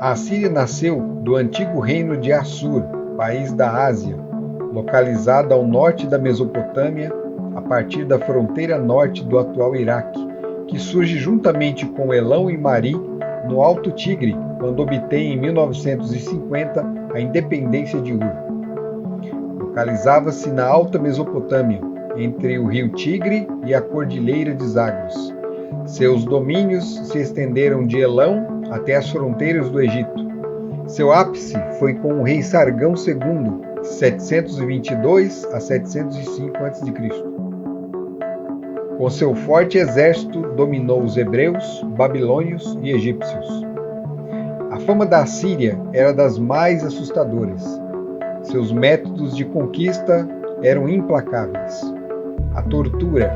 A Assíria nasceu do antigo reino de Assur, país da Ásia, localizado ao norte da Mesopotâmia, a partir da fronteira norte do atual Iraque, que surge juntamente com Elão e Mari no Alto Tigre, quando obtém em 1950 a independência de Ur. Localizava-se na Alta Mesopotâmia, entre o rio Tigre e a Cordilheira de Zagros. Seus domínios se estenderam de Elão até as fronteiras do Egito. Seu ápice foi com o rei Sargão II, 722 a 705 a.C. Com seu forte exército, dominou os hebreus, babilônios e egípcios. A fama da Assíria era das mais assustadoras. Seus métodos de conquista eram implacáveis. A tortura,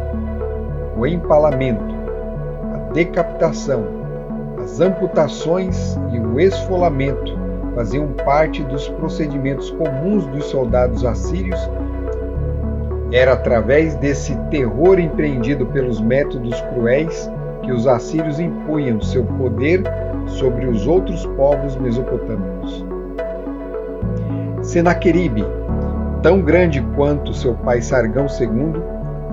o empalamento, a decapitação, as amputações e o esfolamento faziam parte dos procedimentos comuns dos soldados assírios. Era através desse terror empreendido pelos métodos cruéis que os assírios impunham seu poder sobre os outros povos mesopotâmicos. Senaqueribe, tão grande quanto seu pai Sargão II,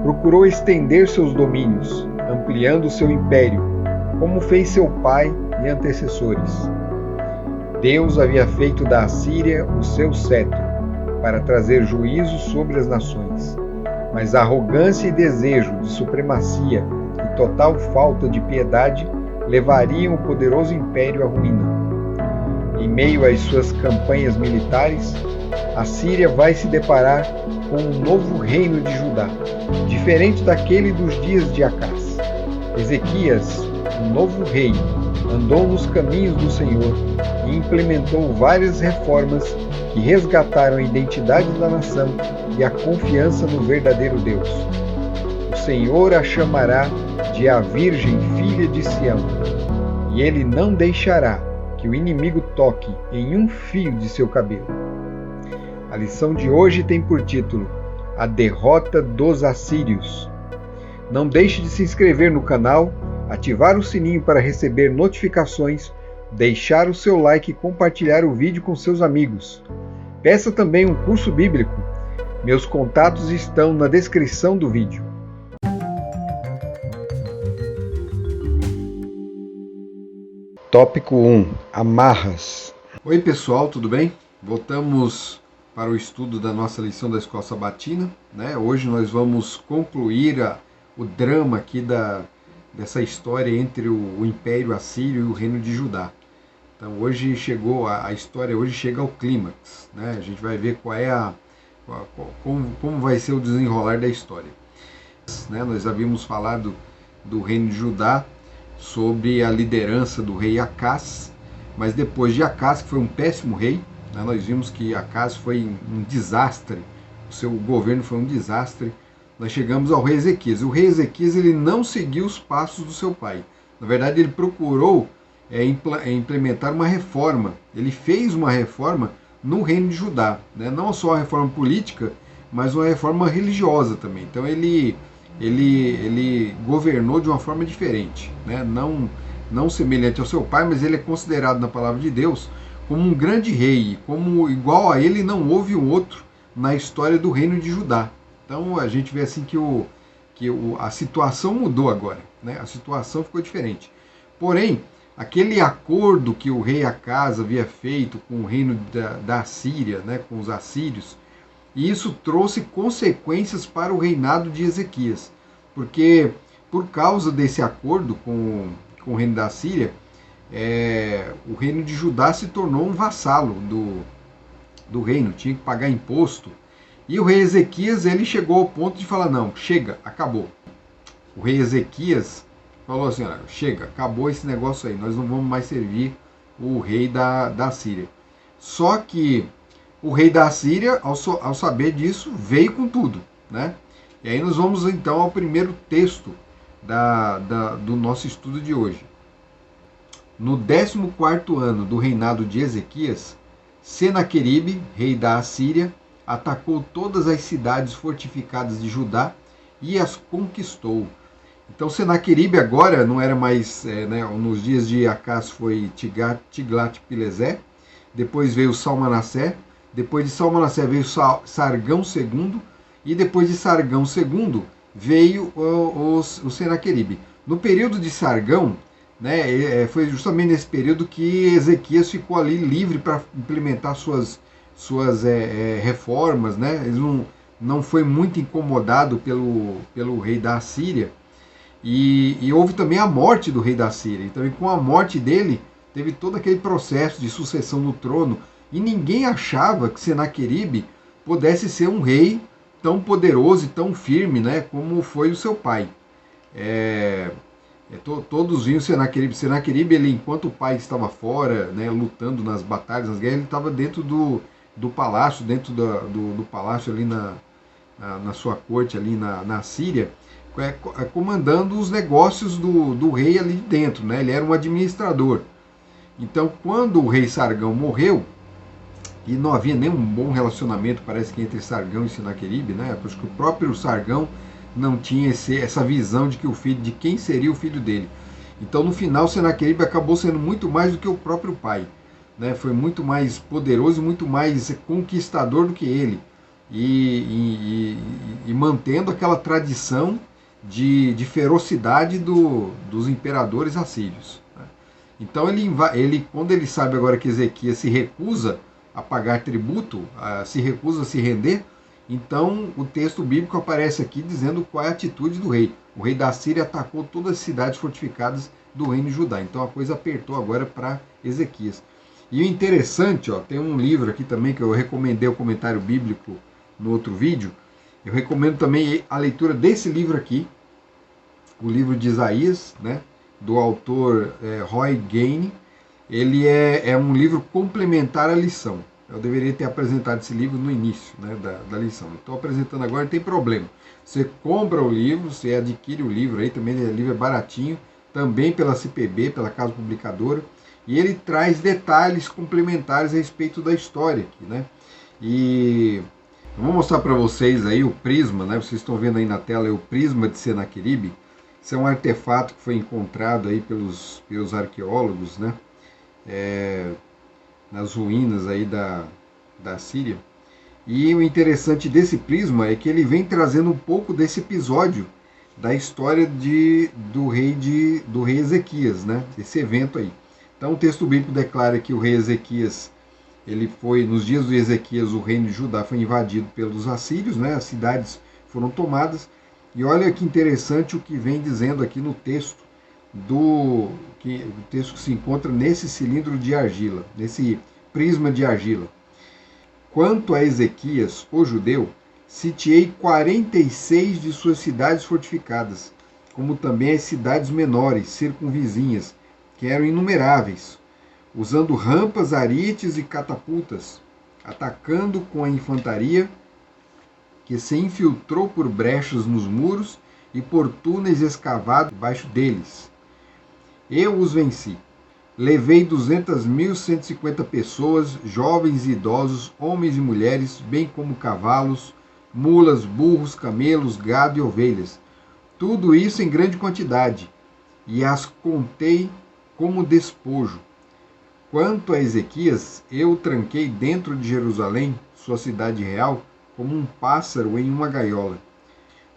procurou estender seus domínios, ampliando seu império, como fez seu pai e antecessores. Deus havia feito da Assíria o seu cetro, para trazer juízo sobre as nações. Mas a arrogância e desejo de supremacia e total falta de piedade levariam o poderoso império à ruína. Em meio às suas campanhas militares, a Síria vai se deparar com um novo reino de Judá, diferente daquele dos dias de Acás. Ezequias, um novo rei, andou nos caminhos do Senhor e implementou várias reformas que resgataram a identidade da nação e a confiança no verdadeiro Deus. O Senhor a chamará de a Virgem Filha de Sião, e ele não deixará que o inimigo toque em um fio de seu cabelo. A lição de hoje tem por título A Derrota dos Assírios. Não deixe de se inscrever no canal, ativar o sininho para receber notificações, deixar o seu like e compartilhar o vídeo com seus amigos. Peça também um curso bíblico. Meus contatos estão na descrição do vídeo. Tópico 1. Amarras. Oi pessoal, tudo bem? Voltamos para o estudo da nossa lição da Escola Sabatina, né? Hoje nós vamos concluir o drama aqui dessa história entre o Império Assírio e o Reino de Judá. Então hoje chegou, a história hoje chega ao clímax, né? A gente vai ver qual é como vai ser o desenrolar da história. Né? Nós havíamos falado do Reino de Judá sobre a liderança do rei Acás, mas depois de Acás, que foi um péssimo rei, né? Nós vimos que Acás foi um desastre, o seu governo foi um desastre. Nós chegamos ao rei Ezequias. O rei Ezequias ele não seguiu os passos do seu pai. Na verdade, ele procurou implementar uma reforma. Ele fez uma reforma no reino de Judá, né? Não só uma reforma política, mas uma reforma religiosa também. Então ele governou de uma forma diferente, né? Não semelhante ao seu pai, mas ele é considerado na palavra de Deus como um grande rei, como igual a ele não houve um outro na história do reino de Judá. Então a gente vê assim que a situação mudou agora, né? A situação ficou diferente. Porém, aquele acordo que o rei Acás havia feito com o reino da Assíria, né, com os assírios, e isso trouxe consequências para o reinado de Ezequias, porque por causa desse acordo com o reino da Assíria, o reino de Judá se tornou um vassalo do reino, tinha que pagar imposto. E o rei Ezequias ele chegou ao ponto de falar, não, chega, acabou. O rei Ezequias falou assim, olha, chega, acabou esse negócio aí, nós não vamos mais servir o rei da Síria. Só que o rei da Síria, ao saber disso, veio com tudo, né? E aí nós vamos então ao primeiro texto do nosso estudo de hoje. No 14º ano do reinado de Ezequias, Senaqueribe, rei da Assíria, atacou todas as cidades fortificadas de Judá e as conquistou. Então Senaqueribe agora não era mais, né, nos dias de Acás foi Tiglat-Pileser, depois veio Salmanassé, depois de Salmanassé veio Sargão II, e depois de Sargão II veio o Senaqueribe. No período de Sargão, né, foi justamente nesse período que Ezequias ficou ali livre para implementar suas reformas, né? Ele não foi muito incomodado pelo rei da Assíria, e houve também a morte do rei da Síria. Então, com a morte dele, teve todo aquele processo de sucessão no trono, e ninguém achava que Senaqueribe pudesse ser um rei tão poderoso e tão firme, né, como foi o seu pai. Todos viam Senaqueribe. Senaqueribe, ele, enquanto o pai estava fora, né, lutando nas batalhas, nas guerras, ele estava dentro do palácio, dentro do palácio ali na sua corte ali na Síria, comandando os negócios do rei ali dentro, né? Ele era um administrador. Então, quando o rei Sargão morreu, e não havia nenhum bom relacionamento, parece que entre Sargão e Senaqueribe, né? Porque o próprio Sargão não tinha essa visão de quem seria o filho dele. Então, no final, Senaqueribe acabou sendo muito mais do que o próprio pai, né? Foi muito mais poderoso, muito mais conquistador do que ele, e mantendo aquela tradição de ferocidade dos imperadores assírios. Então quando ele sabe agora que Ezequias se recusa a pagar tributo, se recusa a se render, então o texto bíblico aparece aqui dizendo qual é a atitude do rei. O rei da Síria atacou todas as cidades fortificadas do reino de Judá. Então a coisa apertou agora para Ezequias. E o interessante, tem um livro aqui também que eu recomendei o comentário bíblico no outro vídeo. Eu recomendo também a leitura desse livro aqui, o livro de Isaías, né, do autor Roy Gaine. Ele é um livro complementar à lição. Eu deveria ter apresentado esse livro no início, né, da lição. Estou apresentando agora, não tem problema. Você compra o livro, você adquire o livro aí, também o livro é baratinho, também pela CPB, pela Casa Publicadora, e ele traz detalhes complementares a respeito da história aqui, né? E eu vou mostrar para vocês aí o prisma, né? Vocês estão vendo aí na tela o prisma de Senaqueribe. Isso é um artefato que foi encontrado aí pelos arqueólogos, né? Nas ruínas aí da Síria. E o interessante desse prisma é que ele vem trazendo um pouco desse episódio da história do rei Ezequias, né? Esse evento aí. Então o texto bíblico declara que o rei Ezequias, nos dias de Ezequias, o reino de Judá foi invadido pelos assírios, né? As cidades foram tomadas. E olha que interessante o que vem dizendo aqui no texto, o texto que se encontra nesse cilindro de argila, nesse prisma de argila. Quanto a Ezequias, o judeu, sitiei 46 de suas cidades fortificadas, como também as cidades menores, circunvizinhas, que eram inumeráveis, usando rampas, arites e catapultas, atacando com a infantaria, que se infiltrou por brechas nos muros e por túneis escavados debaixo deles. Eu os venci. Levei 200.150 pessoas, jovens e idosos, homens e mulheres, bem como cavalos, mulas, burros, camelos, gado e ovelhas. Tudo isso em grande quantidade, e as contei como despojo. Quanto a Ezequias, eu o tranquei dentro de Jerusalém, sua cidade real, como um pássaro em uma gaiola.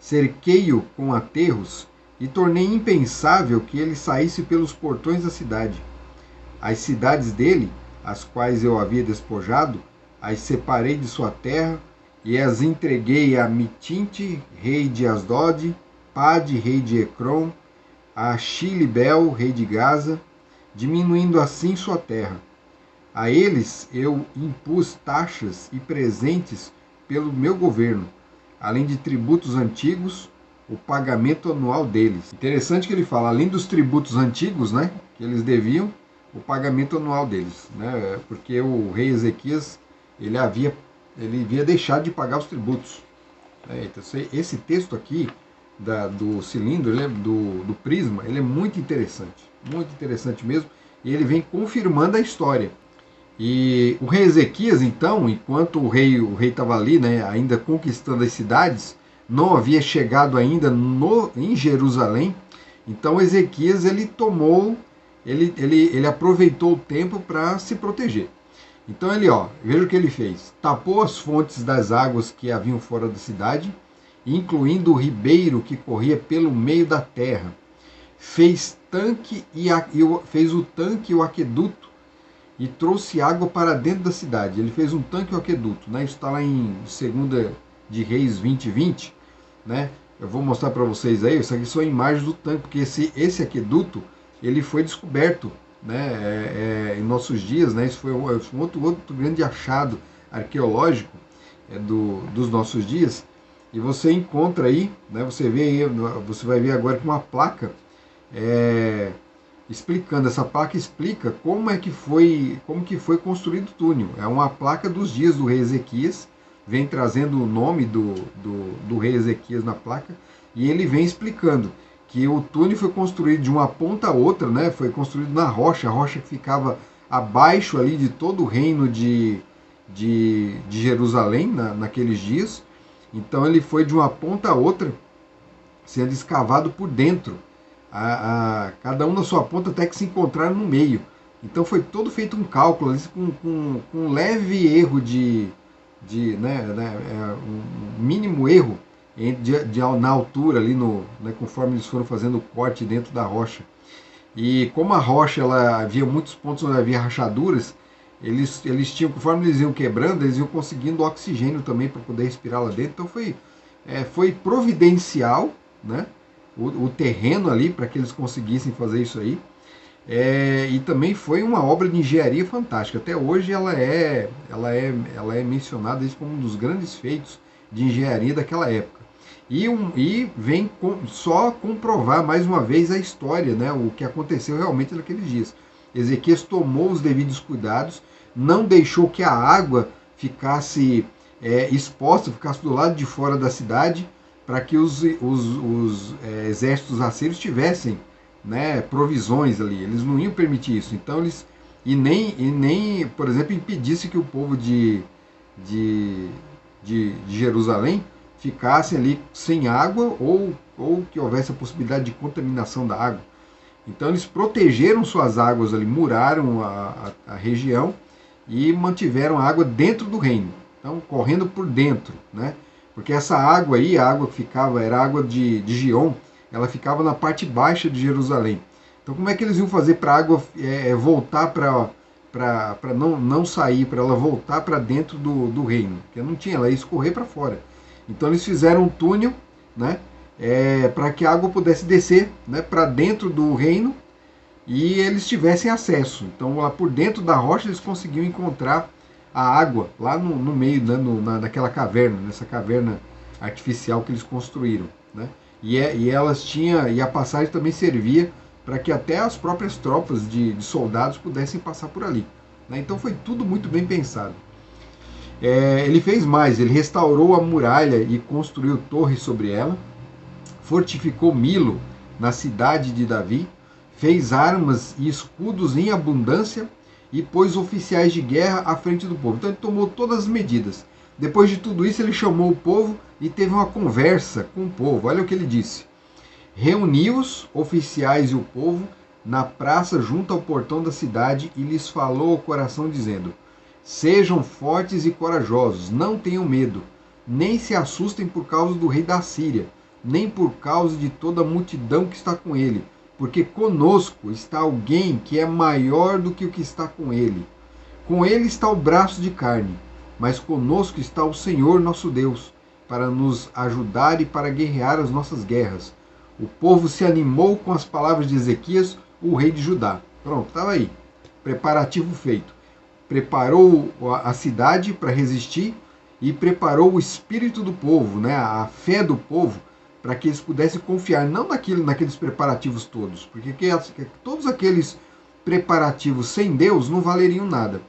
Cerquei-o com aterros e tornei impensável que ele saísse pelos portões da cidade. As cidades dele, as quais eu havia despojado, as separei de sua terra e as entreguei a Mitinte, rei de Asdod, Pade, rei de Ecrom, a Xilibel, rei de Gaza, diminuindo assim sua terra. A eles eu impus taxas e presentes pelo meu governo, além de tributos antigos, o pagamento anual deles. Interessante que ele fala, além dos tributos antigos, né, que eles deviam, o pagamento anual deles, né, porque o rei Ezequias ele havia deixado de pagar os tributos. Então, esse texto aqui do cilindro, do prisma, ele é muito interessante mesmo, e ele vem confirmando a história. E o rei Ezequias, então, enquanto o rei estava ali, né, ainda conquistando as cidades, não havia chegado ainda em Jerusalém. Então Ezequias ele aproveitou o tempo para se proteger. Então veja o que ele fez: tapou as fontes das águas que haviam fora da cidade, incluindo o ribeiro que corria pelo meio da terra. Fez o tanque e o aqueduto e trouxe água para dentro da cidade. Ele fez um tanque e um aqueduto, né? Isso está lá em 2 de Reis 20:20, né? Eu vou mostrar para vocês aí. Isso aqui são imagens do tanque, porque esse aqueduto ele foi descoberto, né? Em nossos dias, né? Isso foi um outro grande achado arqueológico dos nossos dias. E você encontra aí, né? Você vai ver agora com uma placa explicando. Essa placa explica como que foi construído o túnel. É uma placa dos dias do rei Ezequias, vem trazendo o nome do rei Ezequias na placa, e ele vem explicando que o túnel foi construído de uma ponta a outra, né? Foi construído na rocha, a rocha que ficava abaixo ali de todo o reino de Jerusalém naqueles dias. Então ele foi de uma ponta a outra, sendo escavado por dentro, cada um na sua ponta até que se encontraram no meio. Então foi todo feito um cálculo com um leve erro um mínimo erro na altura ali conforme eles foram fazendo o corte dentro da rocha. E como a rocha havia muitos pontos onde havia rachaduras, eles tinham, conforme eles iam quebrando, eles iam conseguindo oxigênio também para poder respirar lá dentro. Então foi providencial, né, o terreno ali para que eles conseguissem fazer isso aí. E também foi uma obra de engenharia fantástica. Até hoje ela é mencionada como um dos grandes feitos de engenharia daquela época. E vem só comprovar mais uma vez a história, né, o que aconteceu realmente naqueles dias. Ezequias tomou os devidos cuidados, não deixou que a água ficasse exposta, ficasse do lado de fora da cidade, para que os exércitos assírios tivessem, né, provisões ali. Eles não iam permitir isso. Então nem, por exemplo, impedisse que o povo de Jerusalém ficasse ali sem água, ou que houvesse a possibilidade de contaminação da água. Então eles protegeram suas águas ali, muraram a região e mantiveram a água dentro do reino, então correndo por dentro, né? Porque essa água aí, a água que ficava, era água de Gion, ela ficava na parte baixa de Jerusalém. Então como é que eles iam fazer para a água voltar para não sair, para ela voltar para dentro do reino? Porque não tinha, ela ia escorrer para fora. Então eles fizeram um túnel, né, para que a água pudesse descer, né, para dentro do reino e eles tivessem acesso. Então lá por dentro da rocha eles conseguiam encontrar a água lá no meio, né, naquela caverna, nessa caverna artificial que eles construíram, né? E a passagem também servia para que até as próprias tropas de soldados pudessem passar por ali, né? Então foi tudo muito bem pensado. Ele fez mais, ele restaurou a muralha e construiu torres sobre ela, fortificou Milo na cidade de Davi, fez armas e escudos em abundância e pôs oficiais de guerra à frente do povo. Então ele tomou todas as medidas. Depois de tudo isso, ele chamou o povo e teve uma conversa com o povo. Olha o que ele disse: reuniu os oficiais e o povo na praça junto ao portão da cidade e lhes falou ao coração, dizendo: sejam fortes e corajosos, não tenham medo, nem se assustem por causa do rei da Síria, nem por causa de toda a multidão que está com ele, porque conosco está alguém que é maior do que o que está com ele. Com ele está o braço de carne, mas conosco está o Senhor nosso Deus, para nos ajudar e para guerrear as nossas guerras. O povo se animou com as palavras de Ezequias, o rei de Judá. Pronto, estava aí, preparativo feito. Preparou a cidade para resistir e preparou o espírito do povo, né, a fé do povo, para que eles pudessem confiar, não naqueles preparativos todos, porque todos aqueles preparativos sem Deus não valeriam nada.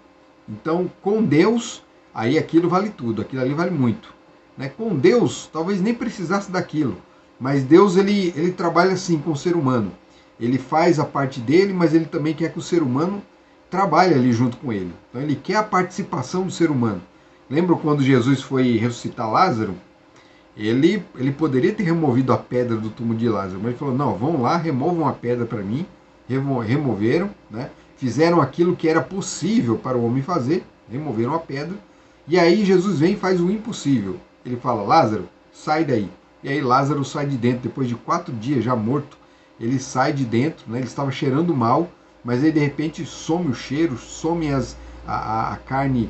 Então, com Deus, aí aquilo vale tudo, aquilo ali vale muito, né? Com Deus, talvez nem precisasse daquilo, mas Deus ele trabalha assim com o ser humano. Ele faz a parte dele, mas ele também quer que o ser humano trabalhe ali junto com ele. Então ele quer a participação do ser humano. Lembra quando Jesus foi ressuscitar Lázaro? Ele poderia ter removido a pedra do túmulo de Lázaro, mas ele falou, não, vão lá, removam a pedra para mim. Removeram, né? Fizeram aquilo que era possível para o homem fazer, removeram a pedra, e aí Jesus vem e faz o impossível. Ele fala, Lázaro, sai daí. E aí Lázaro sai de dentro, depois de 4 dias já morto, ele sai de dentro, né? Ele estava cheirando mal, mas aí de repente some o cheiro, some a carne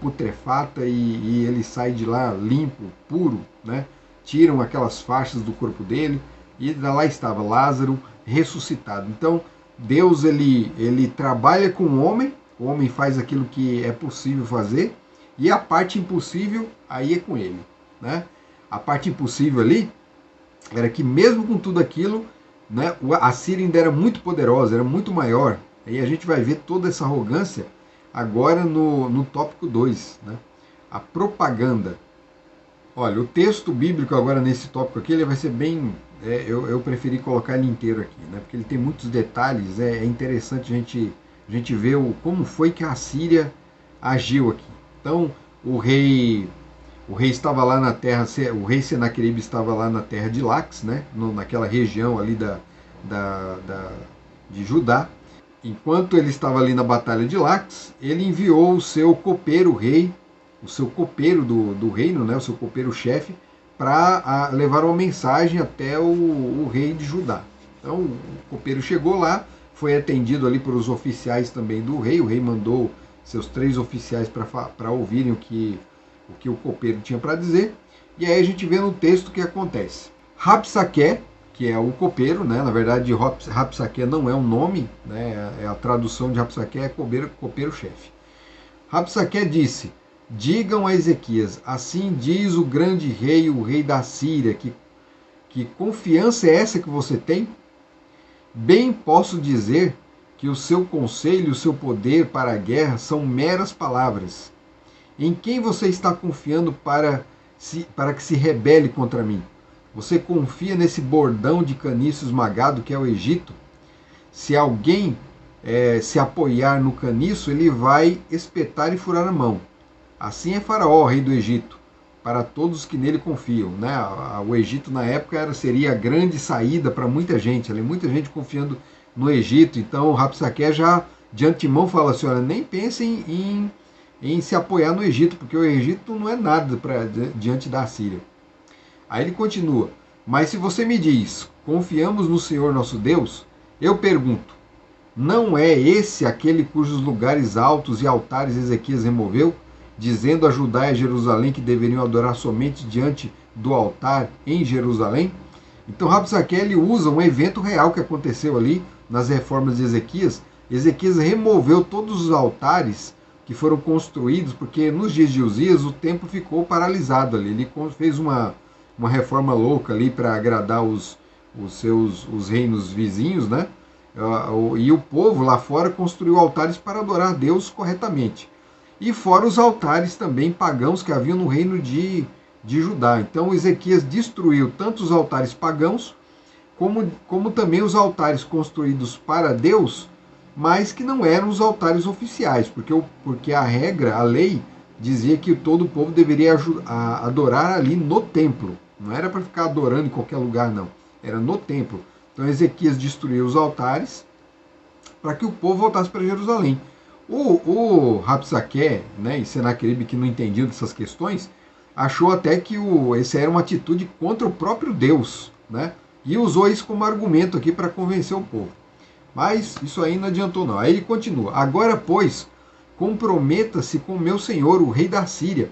putrefata e ele sai de lá limpo, puro, né? Tiram aquelas faixas do corpo dele e lá estava Lázaro ressuscitado. Então Deus ele trabalha com o homem faz aquilo que é possível fazer, e a parte impossível aí é com ele, né? A parte impossível ali era que mesmo com tudo aquilo, né, a Síria ainda era muito poderosa, era muito maior. Aí a gente vai ver toda essa arrogância agora no tópico 2, né? A propaganda. Olha, o texto bíblico agora nesse tópico aqui, ele vai ser bem... eu preferi colocar ele inteiro aqui, né? Porque ele tem muitos detalhes, é interessante a gente ver como foi que a Síria agiu aqui. Então, o rei estava lá na terra, o rei Senaqueribe estava lá na terra de Lax, né? Naquela região ali de Judá. Enquanto ele estava ali na batalha de Lax, ele enviou o seu copeiro rei, o seu copeiro do reino, né, o seu copeiro-chefe, para levar uma mensagem até o rei de Judá. Então o copeiro chegou lá, foi atendido ali por os oficiais também do rei. O rei mandou seus 3 oficiais para ouvirem o que o copeiro tinha para dizer. E aí a gente vê no texto o que acontece. Rabsaqué, que é o copeiro, né? Na verdade Rabsaqué não é um nome, né? A tradução de Rabsaqué é copeiro-chefe. Rabsaqué disse, digam a Ezequias, assim diz o grande rei, o rei da Síria, que confiança é essa que você tem? Bem posso dizer que o seu conselho e o seu poder para a guerra são meras palavras. Em quem você está confiando para que se rebele contra mim? Você confia nesse bordão de caniço esmagado que é o Egito? Se alguém se apoiar no caniço, ele vai espetar e furar a mão. Assim é Faraó, rei do Egito, para todos que nele confiam, né? O Egito na época seria a grande saída para muita gente, muita gente confiando no Egito. Então o Rabsaqué já de antemão fala assim, olha, nem pensem em se apoiar no Egito, porque o Egito não é nada diante da Síria. Aí ele continua, mas se você me diz, confiamos no Senhor nosso Deus, eu pergunto, não é esse aquele cujos lugares altos e altares Ezequias removeu, dizendo a Judá e a Jerusalém que deveriam adorar somente diante do altar em Jerusalém? Então Rabsaqué ele usa um evento real que aconteceu ali nas reformas de Ezequias. Ezequias removeu todos os altares que foram construídos, porque nos dias de Uzias o templo ficou paralisado ali. Ele fez uma reforma louca ali para agradar os reinos vizinhos, né? E o povo lá fora construiu altares para adorar a Deus corretamente. E fora os altares também pagãos que haviam no reino de Judá. Então Ezequias destruiu tanto os altares pagãos, como também os altares construídos para Deus, mas que não eram os altares oficiais, porque a regra, a lei, dizia que todo o povo deveria adorar ali no templo. Não era para ficar adorando em qualquer lugar, não. Era no templo. Então Ezequias destruiu os altares para que o povo voltasse para Jerusalém. O Rabsaqué, né, e Senaqueribe, que não entendiam dessas questões, achou até que essa era uma atitude contra o próprio Deus, né, e usou isso como argumento aqui para convencer o povo. Mas isso aí não adiantou não. Aí ele continua, agora pois, comprometa-se com meu senhor, o rei da Síria,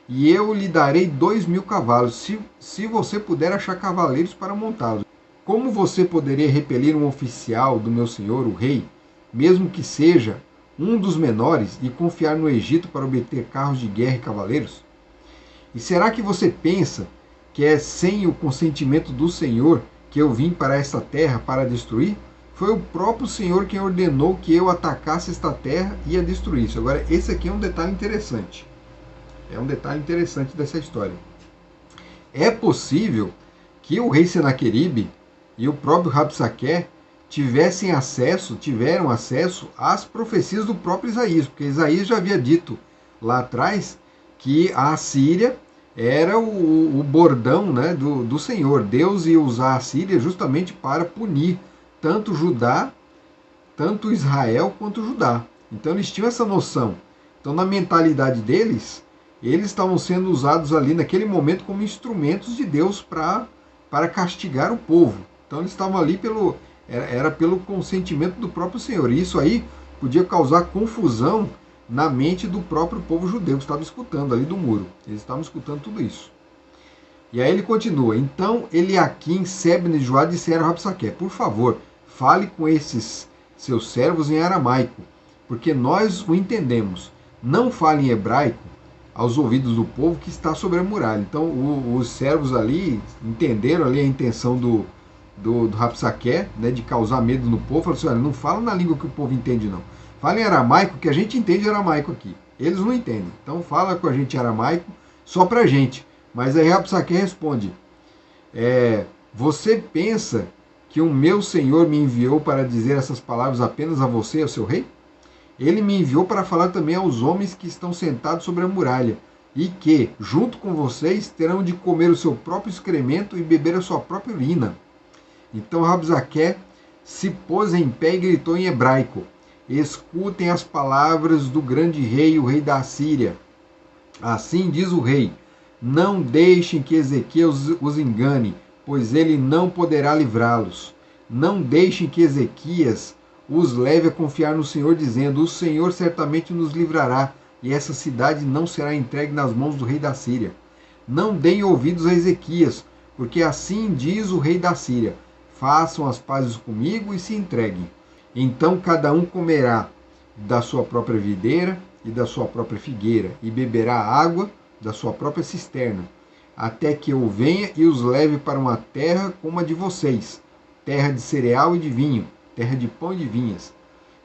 e eu lhe darei 2.000 cavalos, se você puder achar cavaleiros para montá-los. Como você poderia repelir um oficial do meu senhor, o rei, mesmo que seja um dos menores, e confiar no Egito para obter carros de guerra e cavaleiros? E será que você pensa que é sem o consentimento do Senhor que eu vim para esta terra para destruir? Foi o próprio Senhor quem ordenou que eu atacasse esta terra e a destruísse. Agora, esse aqui é um detalhe interessante. É um detalhe interessante dessa história. É possível que o rei Senaqueribe e o próprio Rabsaqué tiveram acesso às profecias do próprio Isaías, porque Isaías já havia dito lá atrás que a Síria era o bordão, né, do Senhor. Deus ia usar a Síria justamente para punir tanto Judá, tanto Israel quanto Judá. Então eles tinham essa noção. Então na mentalidade deles, eles estavam sendo usados ali naquele momento como instrumentos de Deus para castigar o povo. Então eles estavam ali era pelo consentimento do próprio Senhor. E isso aí podia causar confusão na mente do próprio povo judeu que estava escutando ali do muro. Eles estavam escutando tudo isso. E aí ele continua. Então Eliaquim, Sebna e Joá disseram a Rabsaqué: por favor, fale com esses seus servos em aramaico, porque nós o entendemos. Não fale em hebraico aos ouvidos do povo que está sobre a muralha. Então os servos ali entenderam ali a intenção do Rabsaqué, né, de causar medo no povo. Falaram assim: olha, não fala na língua que o povo entende, não. Fala em aramaico, que a gente entende aramaico aqui. Eles não entendem. Então fala com a gente em aramaico só pra gente. Mas aí Rabsaqué responde: você pensa que o meu senhor me enviou para dizer essas palavras apenas a você, ao seu rei? Ele me enviou para falar também aos homens que estão sentados sobre a muralha, e que, junto com vocês, terão de comer o seu próprio excremento e beber a sua própria urina. Então Rabsaqué se pôs em pé e gritou em hebraico: escutem as palavras do grande rei, o rei da Síria. Assim diz o rei: não deixem que Ezequias os engane, pois ele não poderá livrá-los. Não deixem que Ezequias os leve a confiar no Senhor, dizendo: o Senhor certamente nos livrará, e essa cidade não será entregue nas mãos do rei da Síria. Não deem ouvidos a Ezequias, porque assim diz o rei da Síria: façam as pazes comigo e se entreguem. Então cada um comerá da sua própria videira e da sua própria figueira, e beberá água da sua própria cisterna, até que eu venha e os leve para uma terra como a de vocês, terra de cereal e de vinho, terra de pão e de vinhas.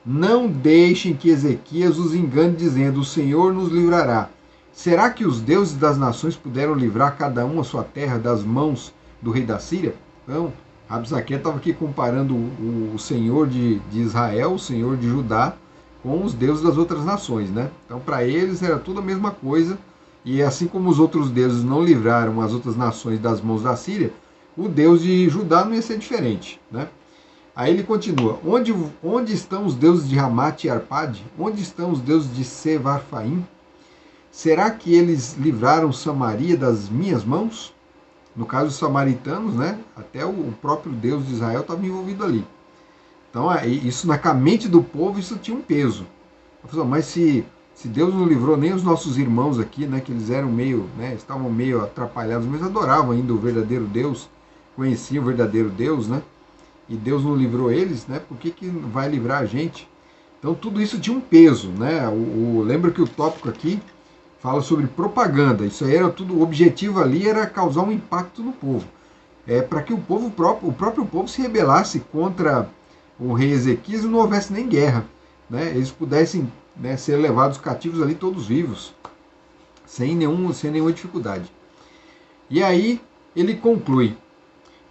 Não deixem que Ezequias os engane, dizendo: o Senhor nos livrará. Será que os deuses das nações puderam livrar cada um a sua terra das mãos do rei da Síria? Não. Rabsaqué estava aqui comparando o Senhor de Israel, o Senhor de Judá, com os deuses das outras nações, né? Então, para eles era tudo a mesma coisa, e assim como os outros deuses não livraram as outras nações das mãos da Síria, o Deus de Judá não ia ser diferente, né? Aí ele continua: onde estão os deuses de Ramate e Arpade? Onde estão os deuses de Sevarfaim? Será que eles livraram Samaria das minhas mãos? No caso dos samaritanos, né? Até o próprio Deus de Israel estava envolvido ali. Então, isso na mente do povo, isso tinha um peso. Mas se Deus não livrou nem os nossos irmãos aqui, né, que eles eram meio, né, estavam meio atrapalhados, mas adoravam ainda o verdadeiro Deus, conheciam o verdadeiro Deus, né? E Deus não livrou eles, né? Por que vai livrar a gente? Então tudo isso tinha um peso, né? Lembra que o tópico aqui fala sobre propaganda. Isso aí era tudo, o objetivo ali era causar um impacto no povo. Para que o próprio povo se rebelasse contra o rei Ezequias e não houvesse nem guerra, né? Eles pudessem, né, ser levados cativos ali todos vivos, sem nenhuma dificuldade. E aí ele conclui: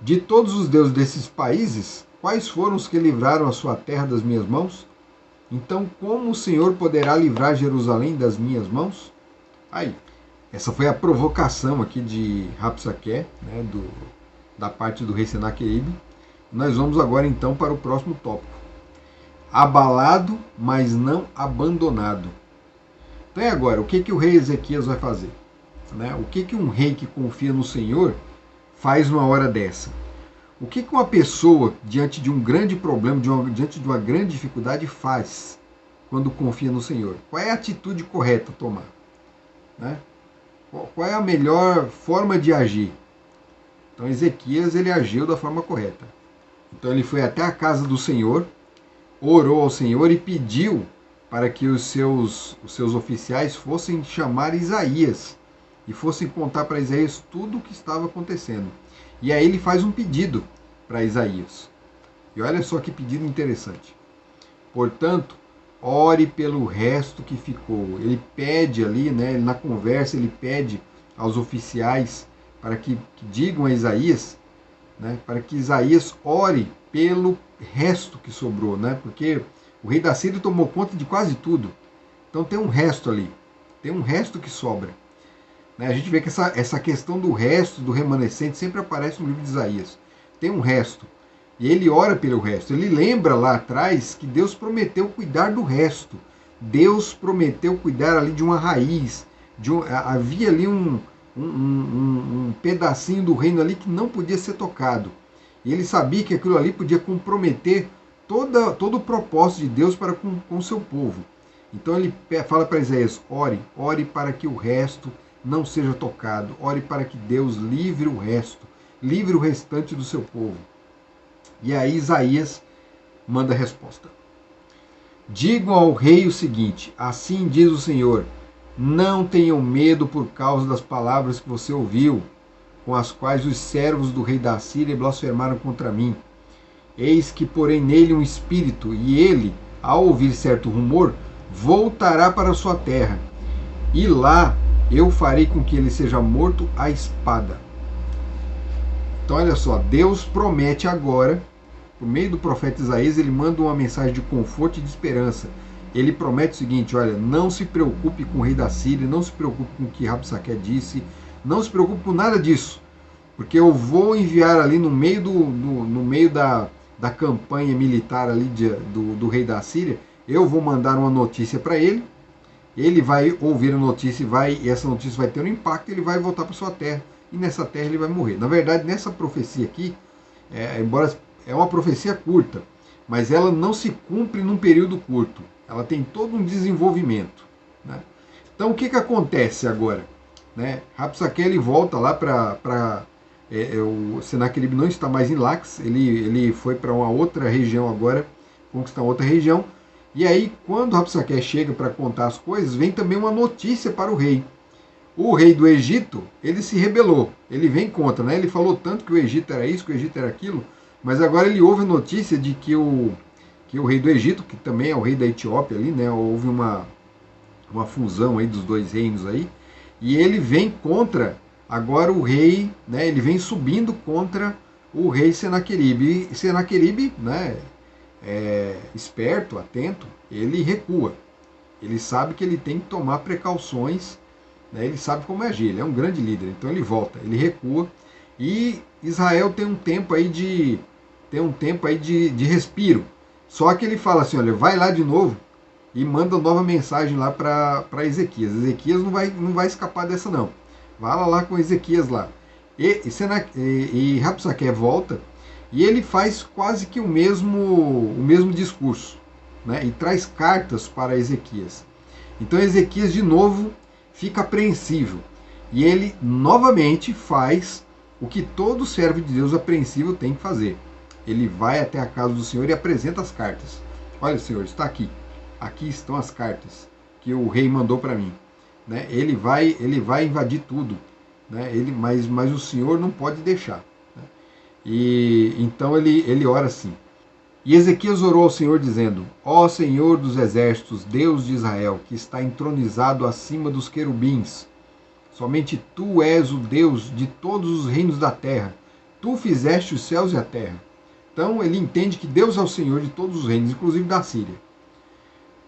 de todos os deuses desses países, quais foram os que livraram a sua terra das minhas mãos? Então como o Senhor poderá livrar Jerusalém das minhas mãos? Aí, essa foi a provocação aqui de Rabsaqué, né, da parte do rei Senaqueribe. Nós vamos agora então para o próximo tópico: abalado, mas não abandonado. Então agora, o que o rei Ezequias vai fazer? Né? O que um rei que confia no Senhor faz numa hora dessa? O que uma pessoa, diante de um grande problema, diante de uma grande dificuldade, faz quando confia no Senhor? Qual é a atitude correta a tomar? Né? Qual é a melhor forma de agir? Então Ezequias, ele agiu da forma correta. Então ele foi até a casa do Senhor, orou ao Senhor e pediu para que os seus oficiais fossem chamar Isaías e fossem contar para Isaías tudo o que estava acontecendo. E aí ele faz um pedido para Isaías. E olha só que pedido interessante. Portanto, ore pelo resto que ficou. Ele pede ali, né, na conversa, ele pede aos oficiais para que digam a Isaías, né, para que Isaías ore pelo resto que sobrou, né, porque o rei da Síria tomou conta de quase tudo. Então tem um resto ali, tem um resto que sobra. Né? A gente vê que essa questão do resto, do remanescente, sempre aparece no livro de Isaías. Tem um resto. E ele ora pelo resto. Ele lembra lá atrás que Deus prometeu cuidar do resto. Deus prometeu cuidar ali de uma raiz. Havia ali um pedacinho do reino ali que não podia ser tocado. E ele sabia que aquilo ali podia comprometer todo o propósito de Deus para com o seu povo. Então ele fala para Isaías, ore para que o resto não seja tocado. Ore para que Deus livre o resto, livre o restante do seu povo. E aí Isaías manda a resposta. Digam ao rei o seguinte, assim diz o Senhor, não tenham medo por causa das palavras que você ouviu, com as quais os servos do rei da Síria blasfemaram contra mim. Eis que porém nele um espírito, e ele, ao ouvir certo rumor, voltará para sua terra, e lá eu farei com que ele seja morto à espada. Então olha só, Deus promete agora, por meio do profeta Isaías, ele manda uma mensagem de conforto e de esperança. Ele promete o seguinte, olha, não se preocupe com o rei da Síria, não se preocupe com o que Rabsaqué disse, não se preocupe com nada disso, porque eu vou enviar ali no meio da campanha militar ali do rei da Síria, eu vou mandar uma notícia para ele vai ouvir a notícia e essa notícia vai ter um impacto, ele vai voltar para sua terra, e nessa terra ele vai morrer. Na verdade, nessa profecia aqui, embora é uma profecia curta, mas ela não se cumpre num período curto, ela tem todo um desenvolvimento. Né? Então o que acontece agora? Né? Rabsaqué ele volta lá para... o Senaqueribe não está mais em Laques, ele foi para uma outra região agora, conquistar outra região, e aí quando Rabsaqué chega para contar as coisas, vem também uma notícia para o rei. O rei do Egito, ele se rebelou, ele vem contra, né? Ele falou tanto que o Egito era isso, que o Egito era aquilo, mas agora ele ouve notícia de que o rei do Egito, que também é o rei da Etiópia ali, né? Houve uma fusão aí dos dois reinos aí, e ele vem contra agora o rei, né? Ele vem subindo contra o rei Senaqueribe. E Senaqueribe, né? Esperto, atento, ele recua. Ele sabe que ele tem que tomar precauções, né? Ele sabe como agir, ele é um grande líder, então ele volta, ele recua, e Israel tem um tempo aí de respiro. Só que ele fala assim, olha, vai lá de novo e manda nova mensagem lá para Ezequias. Ezequias não vai escapar dessa não. Vai lá com Ezequias lá. E Rabsaqué volta e ele faz quase que o mesmo discurso, né? E traz cartas para Ezequias. Então Ezequias de novo fica apreensivo. E ele novamente faz o que todo servo de Deus apreensivo tem que fazer. Ele vai até a casa do Senhor e apresenta as cartas. Olha, Senhor, está aqui. Aqui estão as cartas que o rei mandou para mim. Né? Ele vai invadir tudo. Né? Mas o Senhor não pode deixar. Né? E então ele ora assim. E Ezequias orou ao Senhor dizendo, ó Senhor dos exércitos, Deus de Israel, que está entronizado acima dos querubins, somente Tu és o Deus de todos os reinos da terra. Tu fizeste os céus e a terra. Então ele entende que Deus é o Senhor de todos os reinos, inclusive da Síria.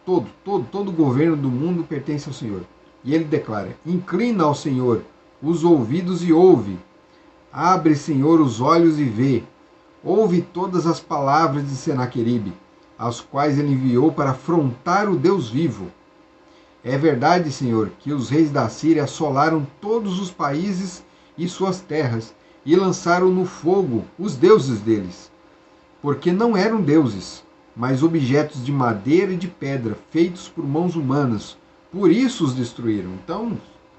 Todo o governo do mundo pertence ao Senhor. E ele declara, inclina ao Senhor os ouvidos e ouve. Abre, Senhor, os olhos e vê. Ouve todas as palavras de Senaqueribe, as quais ele enviou para afrontar o Deus vivo. É verdade, Senhor, que os reis da Síria assolaram todos os países e suas terras, e lançaram no fogo os deuses deles, porque não eram deuses, mas objetos de madeira e de pedra, feitos por mãos humanas. Por isso os destruíram. Então,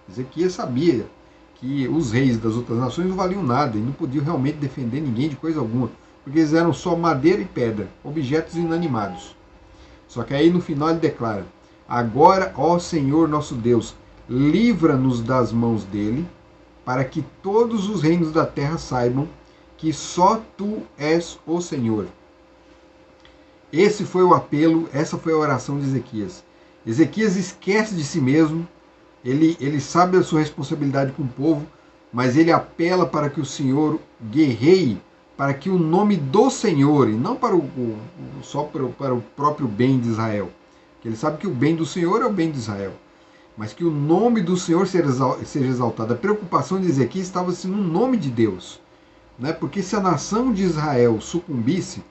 Ezequias sabia que os reis das outras nações não valiam nada e não podiam realmente defender ninguém de coisa alguma, porque eles eram só madeira e pedra, objetos inanimados. Só que aí no final ele declara, agora, ó Senhor nosso Deus, livra-nos das mãos dele, para que todos os reinos da terra saibam que só Tu és o Senhor. Esse foi o apelo, essa foi a oração de Ezequias. Ezequias esquece de si mesmo, ele sabe a sua responsabilidade com o povo, mas ele apela para que o Senhor guerreie, para que o nome do Senhor, e não só para o próprio bem de Israel, que ele sabe que o bem do Senhor é o bem de Israel. mas que o nome do Senhor seja exaltado. A preocupação de Ezequias estava-se no nome de Deus, né? Porque se a nação de Israel sucumbisse,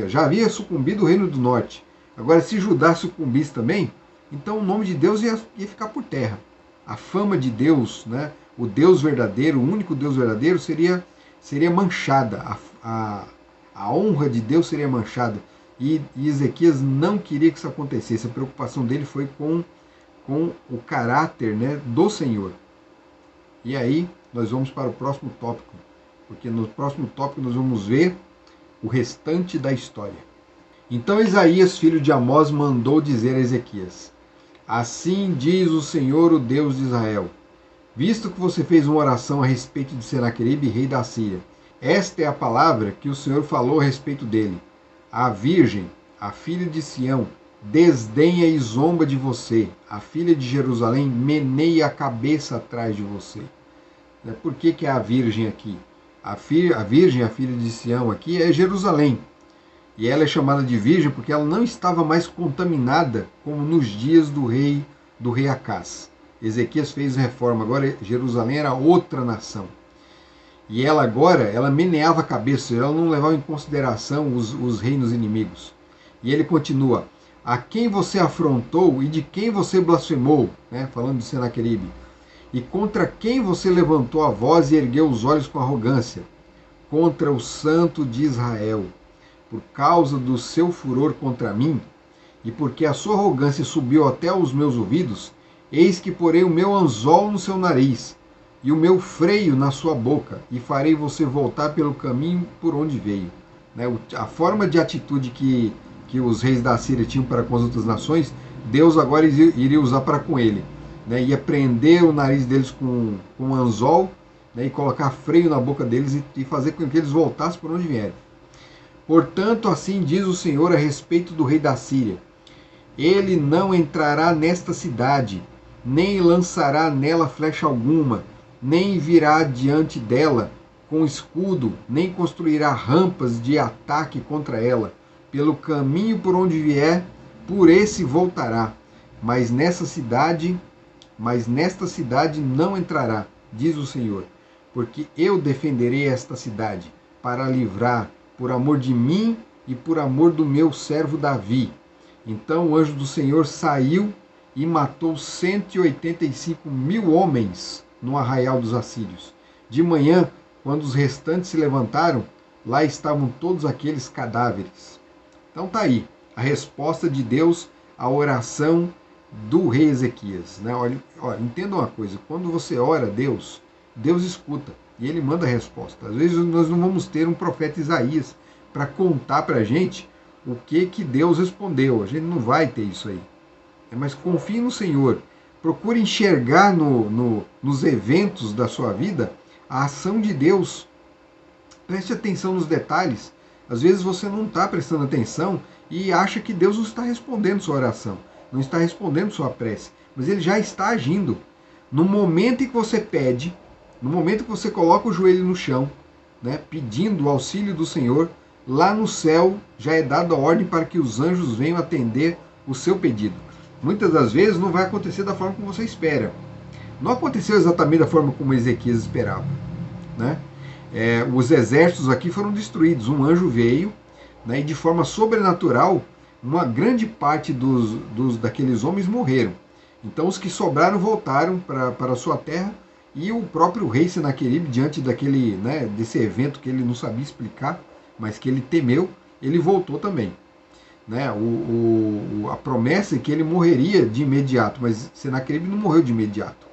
já havia sucumbido o reino do norte, agora se Judá sucumbisse também, então o nome de Deus ia ficar por terra. A fama de Deus, né? O Deus verdadeiro, o único Deus verdadeiro, seria manchada. A honra de Deus seria manchada. E Ezequias não queria que isso acontecesse. A preocupação dele foi com o caráter, né, do Senhor. E aí nós vamos para o próximo tópico, porque no próximo tópico nós vamos ver o restante da história. Então Isaías, filho de Amós, mandou dizer a Ezequias: assim diz o Senhor, o Deus de Israel, visto que você fez uma oração a respeito de Senaqueribe, rei da Síria, esta é a palavra que o Senhor falou a respeito dele. A virgem, a filha de Sião, desdenha e zomba de você. A filha de Jerusalém meneia a cabeça atrás de você. Por que é a virgem aqui? A virgem, a filha de Sião aqui, é Jerusalém. E ela é chamada de virgem porque ela não estava mais contaminada como nos dias do rei Acás. Ezequias fez reforma, agora Jerusalém era outra nação. E ela agora, ela meneava a cabeça, ela não levava em consideração os reinos inimigos. E ele continua: a quem você afrontou e de quem você blasfemou, né, falando de Senaqueribe, e contra quem você levantou a voz e ergueu os olhos com arrogância? Contra o Santo de Israel. Por causa do seu furor contra mim, e porque a sua arrogância subiu até os meus ouvidos, eis que porei o meu anzol no seu nariz, e o meu freio na sua boca, e farei você voltar pelo caminho por onde veio. A forma de atitude que os reis da Síria tinham para com as outras nações, Deus agora iria usar para com ele. Ia prender o nariz deles com um anzol, e colocar freio na boca deles e fazer com que eles voltassem por onde vieram. Portanto, assim diz o Senhor a respeito do rei da Síria: ele não entrará nesta cidade, nem lançará nela flecha alguma, nem virá diante dela com escudo, nem construirá rampas de ataque contra ela. Pelo caminho por onde vier, por esse voltará. Mas nesta cidade não entrará, diz o Senhor, porque eu defenderei esta cidade para livrar, por amor de mim e por amor do meu servo Davi. Então o anjo do Senhor saiu e matou 185.000 homens no arraial dos assírios. De manhã, quando os restantes se levantaram, lá estavam todos aqueles cadáveres. Então tá aí a resposta de Deus à oração do rei Ezequias. Olha, entenda uma coisa: quando você ora a Deus, Deus escuta e ele manda a resposta. Às vezes nós não vamos ter um profeta Isaías para contar para a gente o que Deus respondeu. A gente não vai ter isso aí. Mas confie no Senhor. Procure enxergar nos eventos da sua vida a ação de Deus. Preste atenção nos detalhes. Às vezes você não está prestando atenção e acha que Deus não está respondendo sua oração, não está respondendo sua prece, mas Ele já está agindo. No momento em que você pede, no momento que você coloca o joelho no chão, pedindo o auxílio do Senhor, lá no céu já é dada a ordem para que os anjos venham atender o seu pedido. Muitas das vezes não vai acontecer da forma como você espera. Não aconteceu exatamente da forma como Ezequias esperava. Os exércitos aqui foram destruídos. Um anjo veio, e de forma sobrenatural, uma grande parte daqueles homens morreram. Então os que sobraram voltaram para a sua terra, e o próprio rei Senaqueribe, diante desse evento que ele não sabia explicar, mas que ele temeu, ele voltou também. A promessa é que ele morreria de imediato, mas Senaqueribe não morreu de imediato.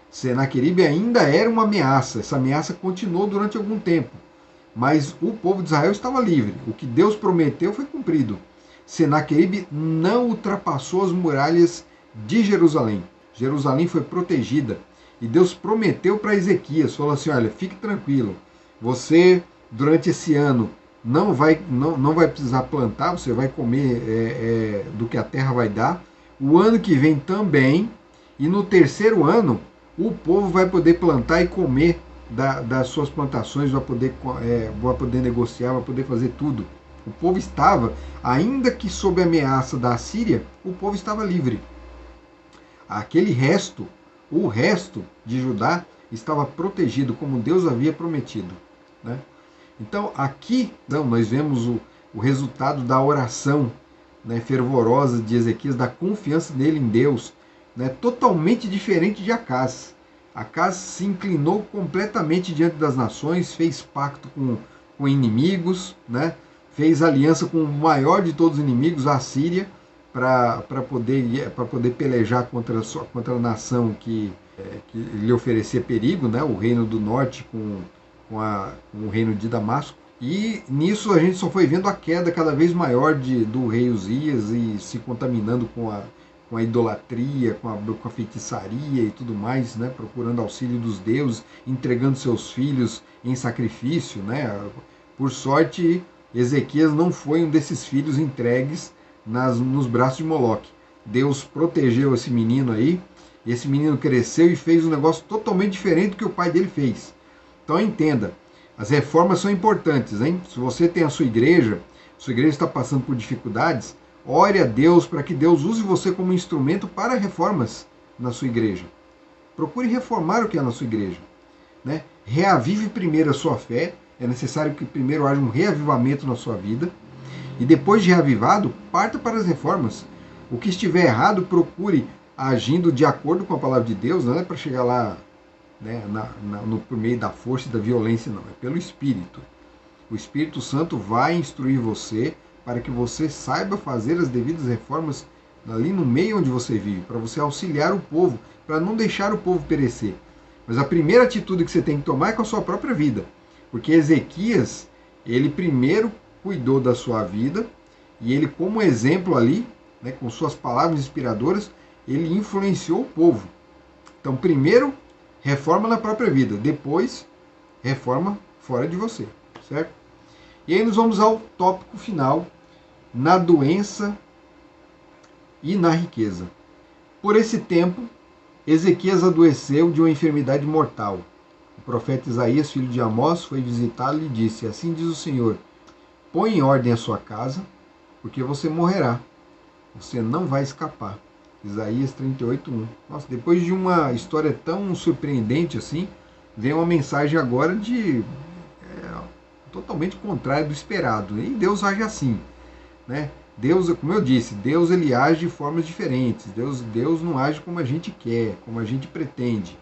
Senaqueribe ainda era uma ameaça, essa ameaça continuou durante algum tempo, mas o povo de Israel estava livre, o que Deus prometeu foi cumprido. Senaqueribe não ultrapassou as muralhas de Jerusalém. Jerusalém foi protegida, e Deus prometeu para Ezequias, falou assim: olha, fique tranquilo, você durante esse ano não vai precisar plantar, você vai comer do que a terra vai dar. O ano que vem também, e no terceiro ano, o povo vai poder plantar e comer das suas plantações, vai poder negociar, vai poder fazer tudo. O povo estava, ainda que sob a ameaça da Síria, o povo estava livre. Aquele resto, o resto de Judá, estava protegido como Deus havia prometido, né? Então aqui nós vemos o resultado da oração, né, fervorosa de Ezequias, da confiança dele em Deus, né, totalmente diferente de Acaz. Acaz se inclinou completamente diante das nações, fez pacto com inimigos, né, fez aliança com o maior de todos os inimigos, a Síria, para poder pelejar contra a nação que lhe oferecia perigo, né, o reino do norte com o reino de Damasco. E nisso a gente só foi vendo a queda cada vez maior do rei Uzias e se contaminando com a idolatria, com a feitiçaria e tudo mais, né, procurando auxílio dos deuses, entregando seus filhos em sacrifício, né. Por sorte, Ezequias não foi um desses filhos entregues nos braços de Moloque. Deus protegeu esse menino aí, e esse menino cresceu e fez um negócio totalmente diferente do que o pai dele fez. Então entenda, as reformas são importantes, hein? Se você tem a sua igreja está passando por dificuldades, ore a Deus para que Deus use você como instrumento para reformas na sua igreja. Procure reformar o que é na sua igreja, né? Reavive primeiro a sua fé, é necessário que primeiro haja um reavivamento na sua vida, e depois de reavivado, parta para as reformas. O que estiver errado, procure agindo de acordo com a palavra de Deus, não é para chegar lá, né, por meio da força e da violência, não, é pelo Espírito. O Espírito Santo vai instruir você para que você saiba fazer as devidas reformas ali no meio onde você vive, para você auxiliar o povo, para não deixar o povo perecer. Mas a primeira atitude que você tem que tomar é com a sua própria vida, porque Ezequias, ele primeiro cuidou da sua vida, e ele, como exemplo ali, né, com suas palavras inspiradoras, ele influenciou o povo. Então, primeiro, reforma na própria vida, depois, reforma fora de você, certo? E aí nós vamos ao tópico final, na doença e na riqueza. Por esse tempo, Ezequias adoeceu de uma enfermidade mortal. O profeta Isaías, filho de Amós, foi visitá-lo e lhe disse: assim diz o Senhor, põe em ordem a sua casa, porque você morrerá. Você não vai escapar. Isaías 38:1. Nossa, depois de uma história tão surpreendente assim, vem uma mensagem agora totalmente contrária do esperado. E Deus age assim, né? Deus, como eu disse, Deus ele age de formas diferentes. Deus não age como a gente quer, como a gente pretende.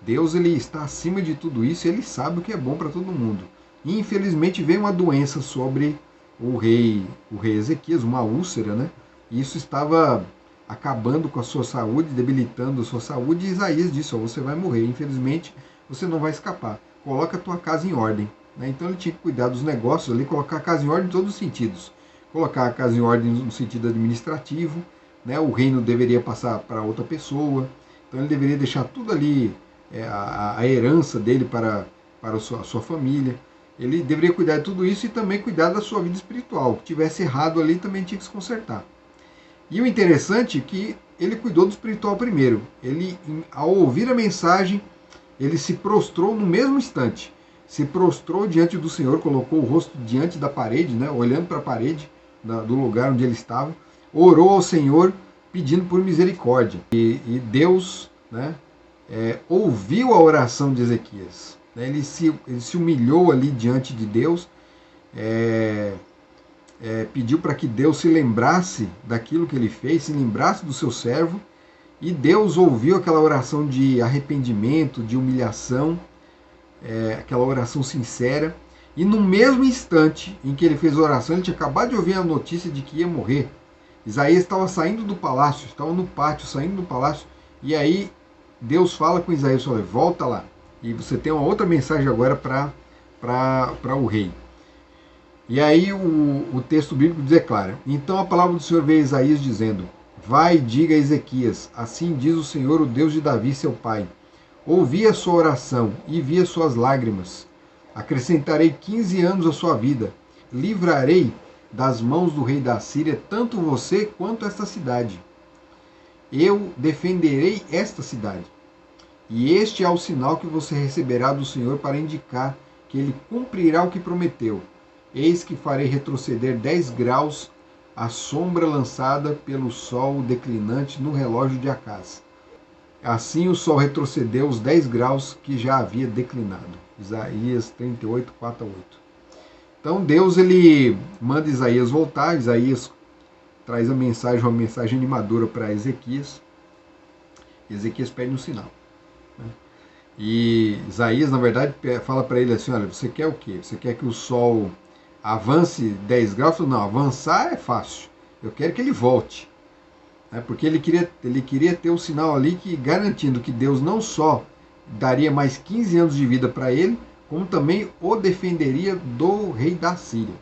Deus ele está acima de tudo isso e ele sabe o que é bom para todo mundo. E infelizmente veio uma doença sobre o rei Ezequias, uma úlcera, né? E isso estava acabando com a sua saúde, debilitando a sua saúde, e Isaías disse: você vai morrer, infelizmente você não vai escapar. Coloca a tua casa em ordem, né? Então ele tinha que cuidar dos negócios ali, colocar a casa em ordem em todos os sentidos. Colocar a casa em ordem no sentido administrativo, né? O reino deveria passar para outra pessoa, então ele deveria deixar tudo ali, a herança dele para a sua família. Ele deveria cuidar de tudo isso e também cuidar da sua vida espiritual. O que tivesse errado ali também tinha que se consertar. E o interessante é que ele cuidou do espiritual primeiro. Ele, ao ouvir a mensagem, ele se prostrou no mesmo instante. Se prostrou diante do Senhor, colocou o rosto diante da parede, né, olhando para a parede do lugar onde ele estava. Orou ao Senhor pedindo por misericórdia. E Deus, né, ouviu a oração de Ezequias. Ele se humilhou ali diante de Deus, pediu para que Deus se lembrasse daquilo que ele fez, se lembrasse do seu servo, e Deus ouviu aquela oração de arrependimento, de humilhação, aquela oração sincera, e no mesmo instante em que ele fez a oração, ele tinha acabado de ouvir a notícia de que ia morrer. Isaías estava saindo do palácio, estava no pátio, saindo do palácio, e aí Deus fala com Isaías: olha, volta lá, e você tem uma outra mensagem agora para o rei. E aí o texto bíblico declara: então a palavra do Senhor veio a Isaías dizendo: vai e diga a Ezequias, assim diz o Senhor, o Deus de Davi, seu pai, ouvi a sua oração e vi as suas lágrimas, acrescentarei 15 anos à sua vida, livrarei das mãos do rei da Síria tanto você quanto esta cidade. Eu defenderei esta cidade, e este é o sinal que você receberá do Senhor para indicar que ele cumprirá o que prometeu. Eis que farei retroceder 10 graus a sombra lançada pelo sol declinante no relógio de Acaz. Assim o sol retrocedeu os 10 graus que já havia declinado. Isaías 38, 4 a 8. Então Deus ele manda Isaías voltar. Isaías traz a mensagem, uma mensagem animadora para Ezequias. Ezequias pede um sinal, né? E Isaías, na verdade, fala para ele assim: olha, você quer o quê? Você quer que o sol avance 10 graus? Não, avançar é fácil. Eu quero que ele volte. Porque ele queria ter o sinal ali que garantindo que Deus não só daria mais 15 anos de vida para ele, como também o defenderia do rei da Síria.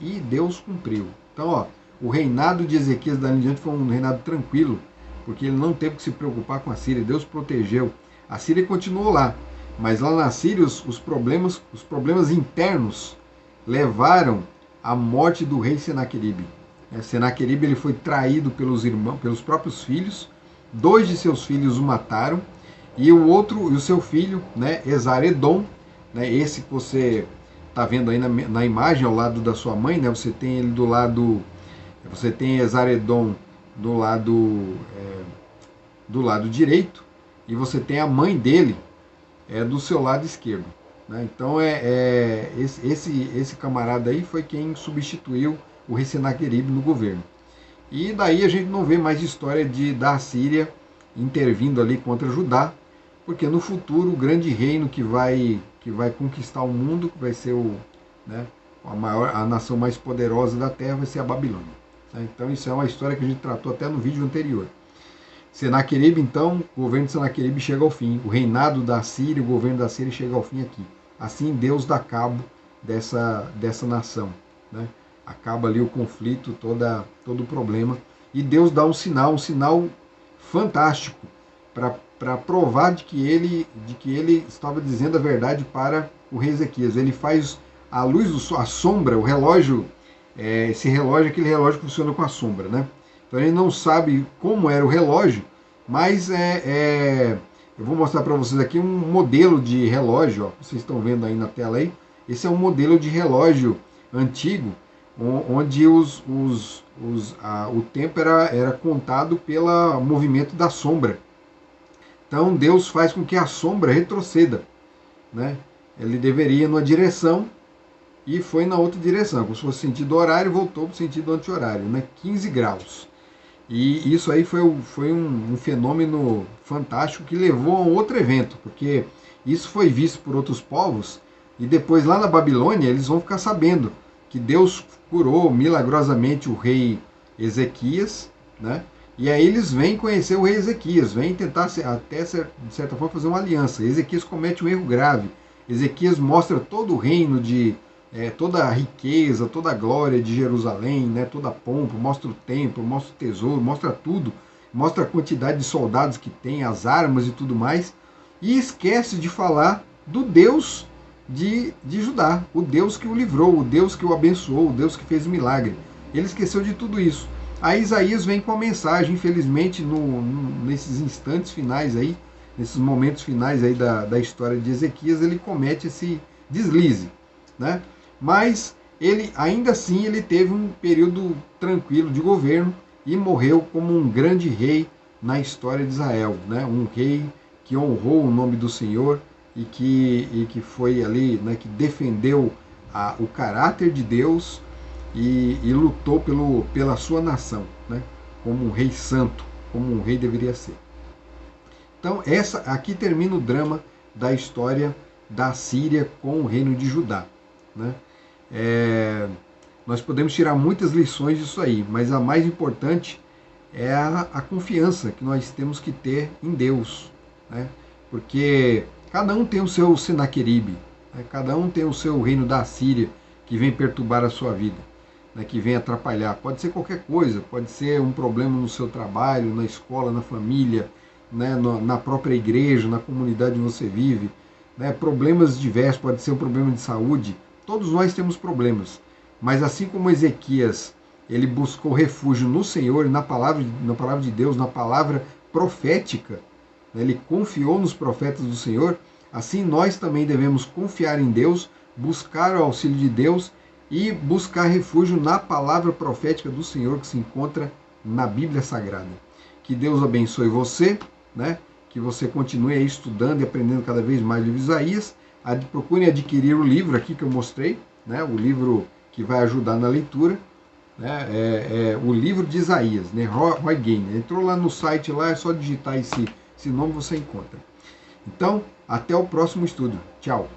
E Deus cumpriu. Então, o reinado de Ezequias dali em diante foi um reinado tranquilo, porque ele não teve que se preocupar com a Síria. Deus protegeu. A Síria continuou lá, mas lá na Síria os problemas internos levaram à morte do rei Senaqueribe. Senaqueribe ele foi traído pelos irmãos, pelos próprios filhos. 2 de seus filhos o mataram, e o seu filho, né, Esar-Edom, né, esse que você está vendo aí na imagem ao lado da sua mãe, né, você tem ele do lado, você tem Esar-Edom do lado direito, e você tem a mãe dele do seu lado esquerdo, né? Então esse camarada aí foi quem substituiu o rei Senaqueribe no governo. E daí a gente não vê mais história da Assíria intervindo ali contra Judá, porque no futuro o grande reino que vai conquistar o mundo, que vai ser a nação mais poderosa da terra, vai ser a Babilônia. Então isso é uma história que a gente tratou até no vídeo anterior. Senaqueribe, então, o governo de Senaqueribe chega ao fim. O reinado da Síria, o governo da Síria chega ao fim aqui. Assim Deus dá cabo dessa nação, né? Acaba ali o conflito, todo o problema. E Deus dá um sinal fantástico, para provar de que ele estava dizendo a verdade para o rei Ezequias. Ele faz a luz do sol, a sombra, o relógio, aquele relógio que funciona com a sombra, né? Então ele não sabe como era o relógio, mas eu vou mostrar para vocês aqui um modelo de relógio, ó, vocês estão vendo aí na tela aí. Esse é um modelo de relógio antigo, onde o tempo era contado pelo movimento da sombra. Então Deus faz com que a sombra retroceda, né? Ele deveria ir numa direção e foi na outra direção, como se fosse sentido horário, voltou para o sentido anti-horário, né? 15 graus. E isso aí foi um fenômeno fantástico que levou a um outro evento, porque isso foi visto por outros povos, e depois lá na Babilônia eles vão ficar sabendo que Deus curou milagrosamente o rei Ezequias, né? E aí eles vêm conhecer o rei Ezequias, vêm tentar até de certa forma fazer uma aliança. Ezequias comete um erro grave. Ezequias mostra todo o reino toda a riqueza, toda a glória de Jerusalém, né, toda a pompa, mostra o templo, mostra o tesouro, mostra tudo, mostra a quantidade de soldados que tem, as armas e tudo mais, e esquece de falar do Deus de Judá, o Deus que o livrou, o Deus que o abençoou, o Deus que fez o milagre. Ele esqueceu de tudo isso. Aí Isaías vem com a mensagem, infelizmente, nesses instantes finais aí, nesses momentos finais aí da história de Ezequias, ele comete esse deslize, né? Mas ele, ainda assim, ele teve um período tranquilo de governo e morreu como um grande rei na história de Israel, né? Um rei que honrou o nome do Senhor e que foi ali, né, que defendeu o caráter de Deus e lutou pela sua nação, né? Como um rei santo, como um rei deveria ser. Então aqui termina o drama da história da Síria com o reino de Judá, né? Nós podemos tirar muitas lições disso aí, mas a mais importante é a confiança que nós temos que ter em Deus, né? Porque cada um tem o seu Senaqueribe, né? Cada um tem o seu reino da Síria que vem perturbar a sua vida, né? Que vem atrapalhar. Pode ser qualquer coisa, pode ser um problema no seu trabalho, na escola, na família, né? Na própria igreja, na comunidade onde você vive, né? Problemas diversos, pode ser um problema de saúde. Todos nós temos problemas, mas assim como Ezequias, ele buscou refúgio no Senhor e na palavra de Deus, na palavra profética, né? Ele confiou nos profetas do Senhor, assim nós também devemos confiar em Deus, buscar o auxílio de Deus e buscar refúgio na palavra profética do Senhor que se encontra na Bíblia Sagrada. Que Deus abençoe você, né, que você continue aí estudando e aprendendo cada vez mais o livro de Isaías. Procure adquirir o livro aqui que eu mostrei, né, o livro que vai ajudar na leitura, né, o livro de Isaías, né, Roy Gaynor. Entrou lá no site, lá é só digitar esse nome, você encontra. Então, até o próximo estudo. Tchau!